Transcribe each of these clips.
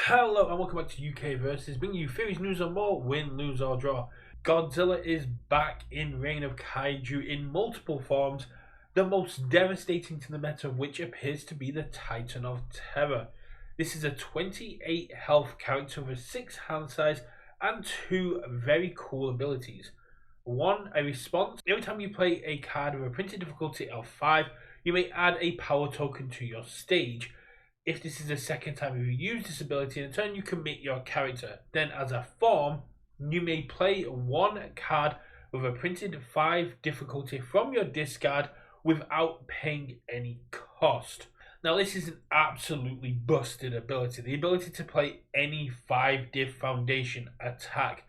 Hello and welcome back to Universus, bringing you theories, news and more, win, lose or draw. Godzilla is back in Reign of Kaiju in multiple forms, the most devastating to the meta of which appears to be the Titan of Terror. This is a 28 health character with a 6 hand size and 2 very cool abilities. One, a response. Every time you play a card with a printed difficulty of 5, you may add a power token to your stage. If this is the second time you use this ability in a turn, you can make your character. Then as a form, you may play one card with a printed 5 difficulty from your discard without paying any cost. Now this is an absolutely busted ability. The ability to play any 5 diff foundation, attack,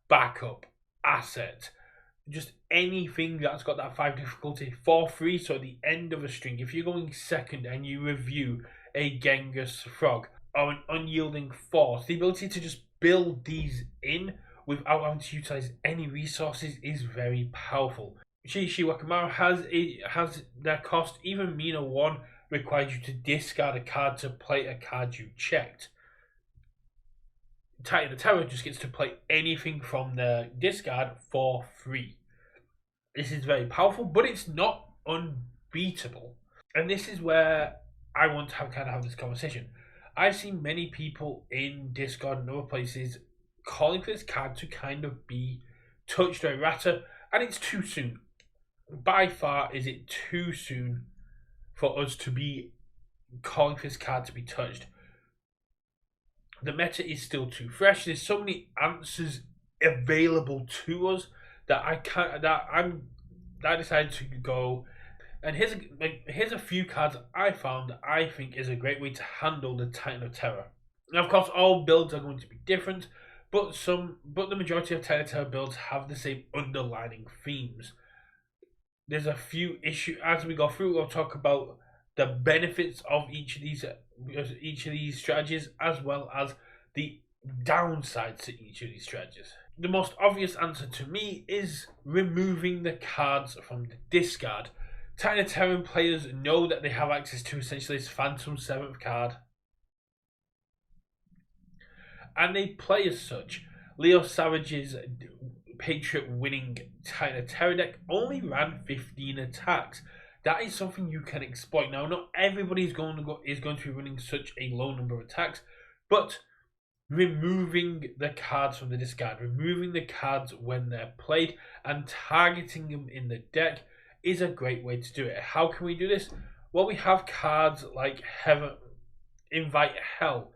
backup, asset, just anything that's got that 5 difficulty for free. So at the end of a string, if you're going second and you review a Genghis Frog or an Unyielding Force, the ability to just build these in without having to utilize any resources is very powerful. Shishi Wakamaru has their cost. Even Mina 1 requires you to discard a card to play a card you checked. Titan of Terror just gets to play anything from the discard for free. This is very powerful, but it's not unbeatable. And this is where I want to have this conversation. I've seen many people in Discord and other places calling for this card to kind of be touched or errata, and it's too soon. By far is it too soon for us to be calling for this card to be touched. The meta is still too fresh. There's so many answers available to us that I decided to go. And here's a few cards I found that I think is a great way to handle the Titan of Terror. Now, of course, all builds are going to be different, but the majority of Titan of Terror builds have the same underlining themes. There's a few issues as we go through. We'll talk about the benefits of each of these strategies, as well as the downsides to each of these strategies. The most obvious answer to me is removing the cards from the discard. Titan of Terror players know that they have access to essentially this Phantom 7th card, and they play as such. Leo Savage's Patriot winning Titan of Terror deck only ran 15 attacks. That is something you can exploit. Now, not everybody is going to be running such a low number of attacks, but removing the cards from the discard, removing the cards when they're played, and targeting them in the deck is a great way to do it. How can we do this? Well, we have cards like Invite Hell.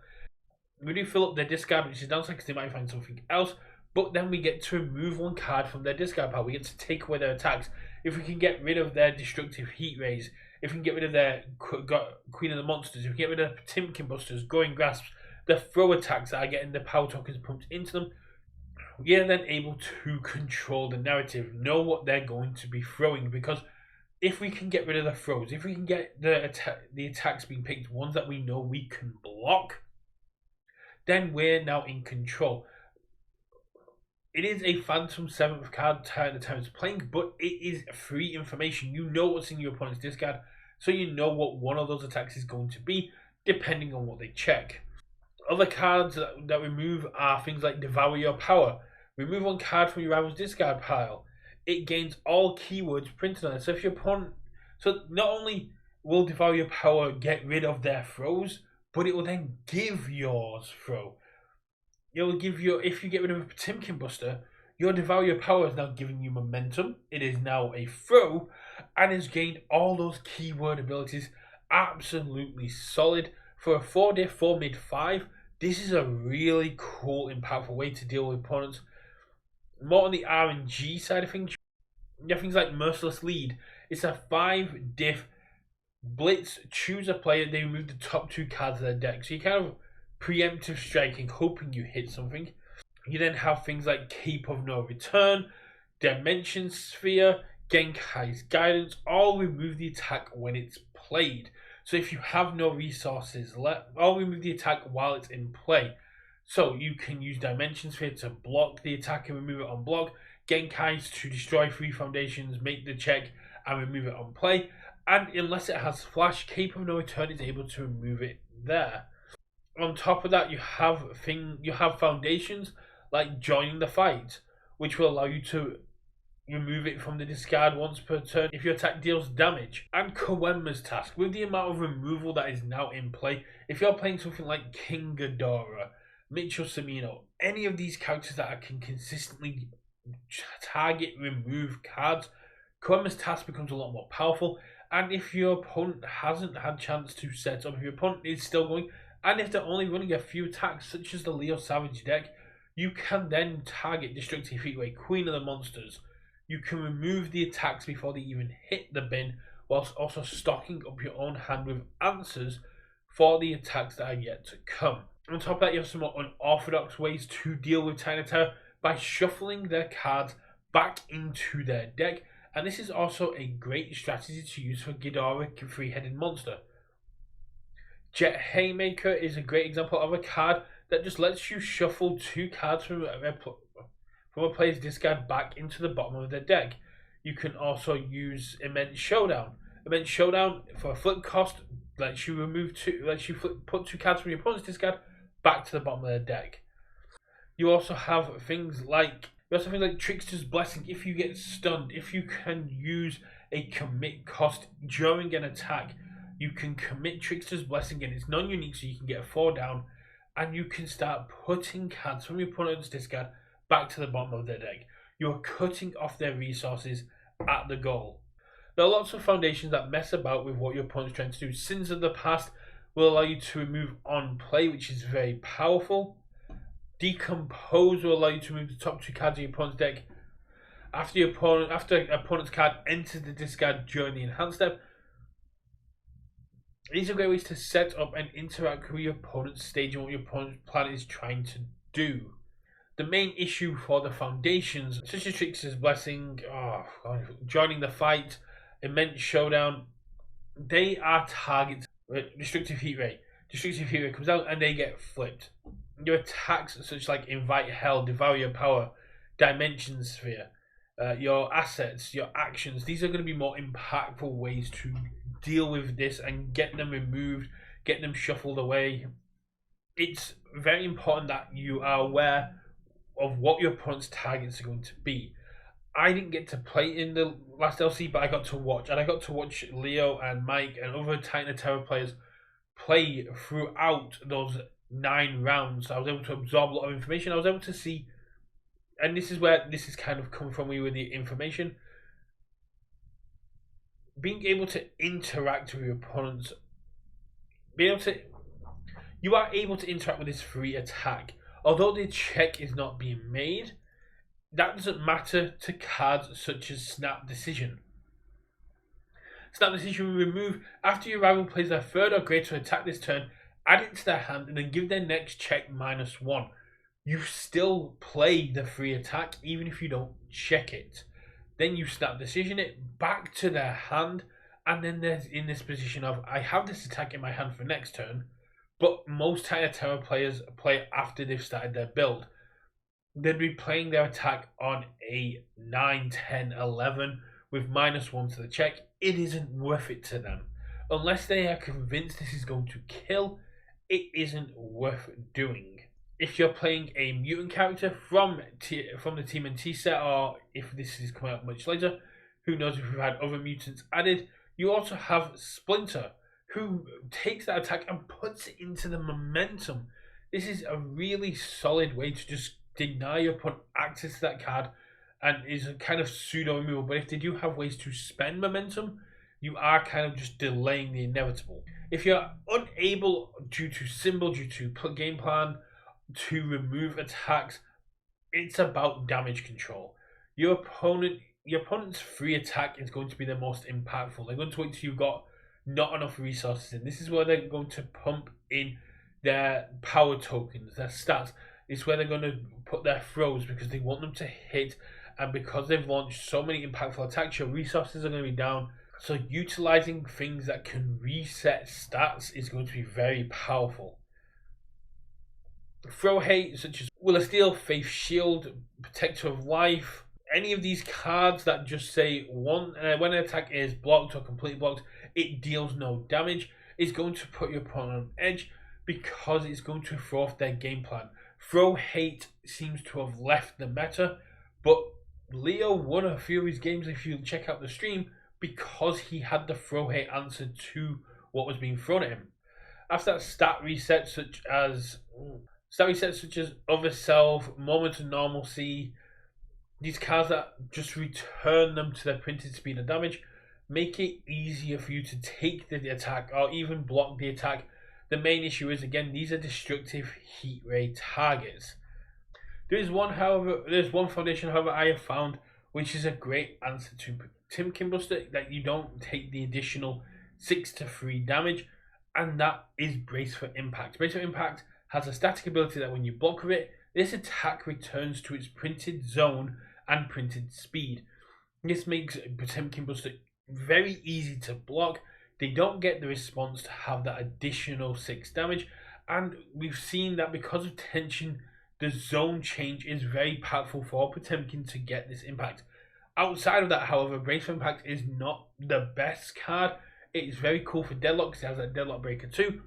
We do fill up their discard, which is downside because they might find something else, but then we get to remove one card from their discard pile. We get to take away their attacks. If we can get rid of their destructive Heat Rays, if we can get rid of their Queen of the Monsters, if we can get rid of Potemkin Busters, Growing Grasps, the throw attacks that are getting the power tokens pumped into them, we are then able to control the narrative, know what they're going to be throwing, because if we can get rid of the throws, if we can get the attacks being picked, ones that we know we can block, then we're now in control. It is a Phantom 7th card Titan of Terror is playing, but it is free information. You know what's in your opponent's discard, so you know what one of those attacks is going to be, depending on what they check. Other cards that remove are things like Devour Your Power. Remove one card from your rival's discard pile. It gains all keywords printed on it. So if your opponent, so not only will Devour Your Power get rid of their throws, but it will then give yours throw. It will give you, if you get rid of a Potemkin Buster, your Devour Your Power is now giving you momentum. It is now a throw, and has gained all those keyword abilities. Absolutely solid. For a 4-diff, 4 mid 5, this is a really cool, impactful way to deal with opponents. More on the RNG side of things, you have things like Merciless Lead. It's a 5-diff blitz. Choose a player, they remove the top 2 cards of their deck. So you kind of preemptive striking, hoping you hit something. You then have things like Cape of No Return, Dimension Sphere, Genkai's Guidance, all remove the attack when it's played. So if you have no resources left, all remove the attack while it's in play. So you can use Dimension Sphere to block the attack and remove it on block, Genkai's to destroy 3 foundations, make the check and remove it on play, and unless it has Flash, Cape of No Return is able to remove it there. On top of that, you have foundations like joining the fight, which will allow you to remove it from the discard once per turn if your attack deals damage. And Koenma's task, with the amount of removal that is now in play, if you're playing something like King Ghidorah, Mitchell Samino, any of these characters that can consistently target remove cards, Koenma's task becomes a lot more powerful. And if your opponent hasn't had chance to set up, if your opponent is still going, and if they're only running a few attacks, such as the Leo Savage deck, you can then target Destructive Heatwave, Queen of the Monsters. You can remove the attacks before they even hit the bin, whilst also stocking up your own hand with answers for the attacks that are yet to come. On top of that, you have some more unorthodox ways to deal with Tiny Terror by shuffling their cards back into their deck, and this is also a great strategy to use for Ghidorah, three-headed monster. Jet Haymaker is a great example of a card that just lets you shuffle 2 cards from a player's discard back into the bottom of their deck. You can also use Immense Showdown. Immense Showdown, for a flip cost, lets you put 2 cards from your opponent's discard back to the bottom of their deck. You also have things like Trickster's Blessing. If you get stunned, if you can use a commit cost during an attack, you can commit Trickster's Blessing, and it's non-unique, so you can get a 4 down, and you can start putting cards from your opponent's discard back to the bottom of their deck. You're cutting off their resources at the goal. There are lots of foundations that mess about with what your opponent's trying to do. Sins of the Past will allow you to remove on play, which is very powerful. Decompose will allow you to remove the top 2 cards of your opponent's deck after opponent's card enters the discard during the enhanced step. These are great ways to set up and interact with your opponent's stage and what your opponent's plan is trying to do. The main issue for the foundations, such as Trickster's Blessing, joining the fight, Immense Showdown, they are targets. Destructive Heat Ray. Destructive Heat Ray comes out and they get flipped. Your attacks, such like Invite Hell, Devour Your Power, Dimension Sphere, your assets, your actions, these are going to be more impactful ways to deal with this and get them removed, get them shuffled away. It's very important that you are aware of what your opponent's targets are going to be. I didn't get to play in the last LC, but I got to watch, and I got to watch Leo and Mike and other Titan Terror players play throughout those 9 rounds. So I was able to absorb a lot of information. I was able to see, and this is where this is kind of come from me with the information, being able to interact with your opponents, you are able to interact with this free attack. Although the check is not being made, that doesn't matter to cards such as Snap Decision. Snap Decision will remove after your rival plays their 3rd or greater attack this turn, add it to their hand, and then give their next check -1. You still play the free attack even if you don't check it. Then you Snap Decision it back to their hand, and then there's in this position of, I have this attack in my hand for next turn, but most Titan Terror players play after they've started their build. They'd be playing their attack on a 9, 10, 11 with -1 to the check. It isn't worth it to them. Unless they are convinced this is going to kill, it isn't worth doing. If you're playing a mutant character from the TMNT set, or if this is coming out much later, who knows if we've had other mutants added, you also have Splinter, who takes that attack and puts it into the momentum. This is a really solid way to just deny your opponent access to that card, and is a kind of pseudo removal. But if they do have ways to spend momentum, you are kind of just delaying the inevitable. If you're unable, due to symbol, due to game plan, to remove attacks, it's about damage control. Your opponent's free attack is going to be the most impactful. They're going to wait till you've got not enough resources in. This is where they're going to pump in their power tokens, their stats. It's where they're going to put their throws because they want them to hit, and because they've launched so many impactful attacks, your resources are going to be down. So utilizing things that can reset stats is going to be very powerful. Throw hate such as Will of Steel, Faith Shield, Protector of Life, any of these cards that just say when an attack is blocked or completely blocked, it deals no damage, is going to put your opponent on edge, because it's going to throw off their game plan. Throw hate seems to have left the meta, but Leo won a few of his games if you check out the stream because he had the throw hate answer to what was being thrown at him. After that, stat resets such as Other Self, Moment of Normalcy, these cards that just return them to their printed speed and damage, make it easier for you to take the attack or even block the attack. The main issue is, again, these are destructive heat ray targets. There's one foundation, however, I have found, which is a great answer to Timkin Buster, that you don't take the additional 6 to 3 damage, and that is Brace for Impact. Brace for Impact has a static ability that when you block with it, this attack returns to its printed zone and printed speed. This makes Potemkin Buster very easy to block. They don't get the response to have that additional 6 damage, and we've seen that because of tension, the zone change is very powerful for Potemkin to get this impact. Outside of that, however, Brace for Impact is not the best card. It is very cool for Deadlock because it has a Deadlock Breaker too,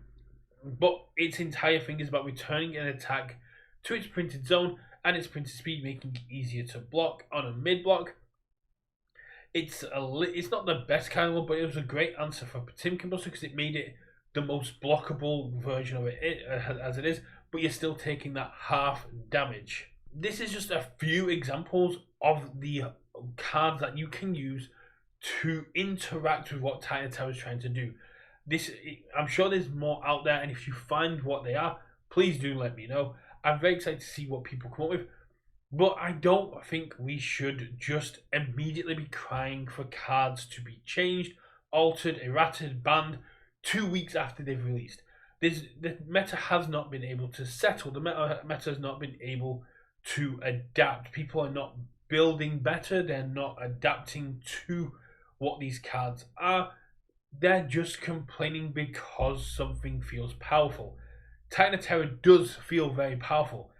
but its entire thing is about returning an attack to its printed zone and its printed speed, making it easier to block on a mid block. It's not the best kind of one, but it was a great answer for Potemkin Buster because it made it the most blockable version of it as it is, but you're still taking that half damage. This is just a few examples of the cards that you can use to interact with what Titan Tower is trying to do. I'm sure there's more out there, and if you find what they are, please do let me know. I'm very excited to see what people come up with, but I don't think we should just immediately be crying for cards to be changed, altered, errated, banned 2 weeks after they've released. The meta has not been able to settle. The meta has not been able to adapt. People are not building better. They're not adapting to what these cards are. They're just complaining because something feels powerful. Titan of Terror does feel very powerful,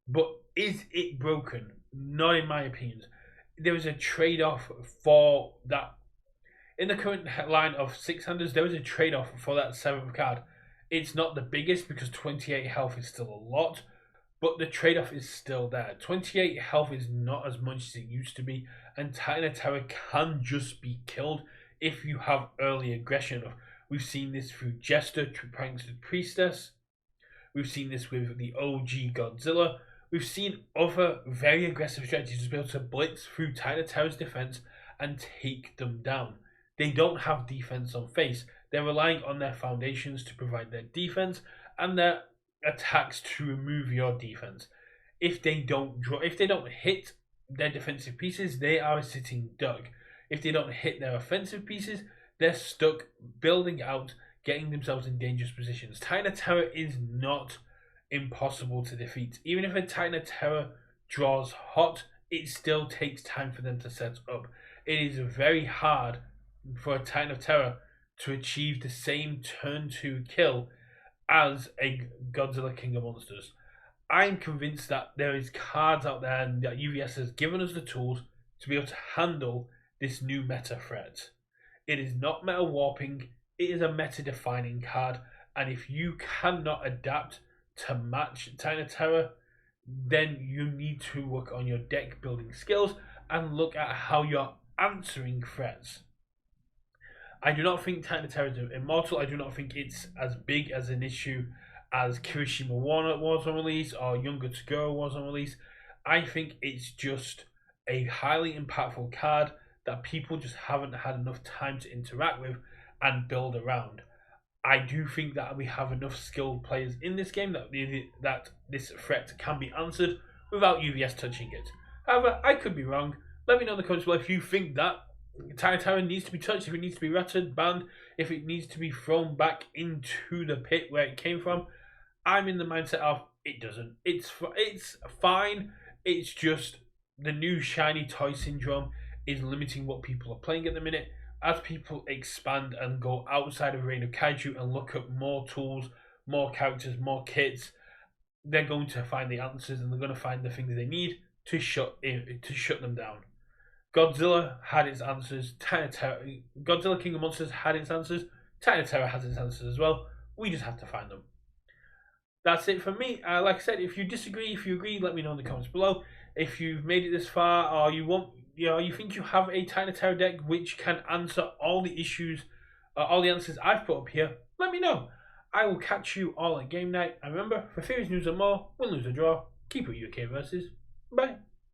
but is it broken? Not in my opinion. There is a trade-off for that. In the current line of 600s, there is a trade-off for that 7th card. It's not the biggest because 28 health is still a lot, but the trade-off is still there. 28 health is not as much as it used to be, and Titan of Terror can just be killed if you have early aggression. We've seen this through Jester, Prankster, Priestess. We've seen this with the OG Godzilla. We've seen other very aggressive strategies to be able to blitz through Titan of Terror's defense and take them down. They don't have defense on face. They're relying on their foundations to provide their defense and their attacks to remove your defense. If they don't hit their defensive pieces, they are a sitting duck. If they don't hit their offensive pieces, they're stuck building out, getting themselves in dangerous positions. Titan of Terror is not impossible to defeat. Even if a Titan of Terror draws hot, it still takes time for them to set up. It is very hard for a Titan of Terror to achieve the same turn 2 kill as a Godzilla King of Monsters. I'm convinced that there is cards out there and that UVS has given us the tools to be able to handle this new meta threat. It is not meta warping, it is a meta defining card, and if you cannot adapt to match Titan of Terror, then you need to work on your deck building skills and look at how you're answering threats. I do not think Titan of Terror is immortal. I do not think it's as big as an issue as Kirishima was on release or Younger to Go was on release. I think it's just a highly impactful card that people just haven't had enough time to interact with and build around. I do think that we have enough skilled players in this game that this threat can be answered without UVS touching it. However, I could be wrong. Let me know in the comments below if you think that Titan Tower needs to be touched, if it needs to be ratted, banned, if it needs to be thrown back into the pit where it came from. I'm in the mindset of it doesn't. It's fine. It's just the new shiny toy syndrome is limiting what people are playing at the minute. As people expand and go outside of Reign of Kaiju and look at more tools, more characters, more kits, they're going to find the answers and they're going to find the things they need to shut them down. Godzilla had its answers. Godzilla King of Monsters had its answers. Titan of Terror has its answers as well. We just have to find them. that's it for me. Like I said, if you disagree, if you agree, let me know in the comments below. If you've made it this far, or you think you have a Tyranitar deck which can answer all the issues, all the answers I've put up here, let me know. I will catch you all at game night. And remember, for theories, news, and more, win, lose, or draw, keep it UK versus. Bye.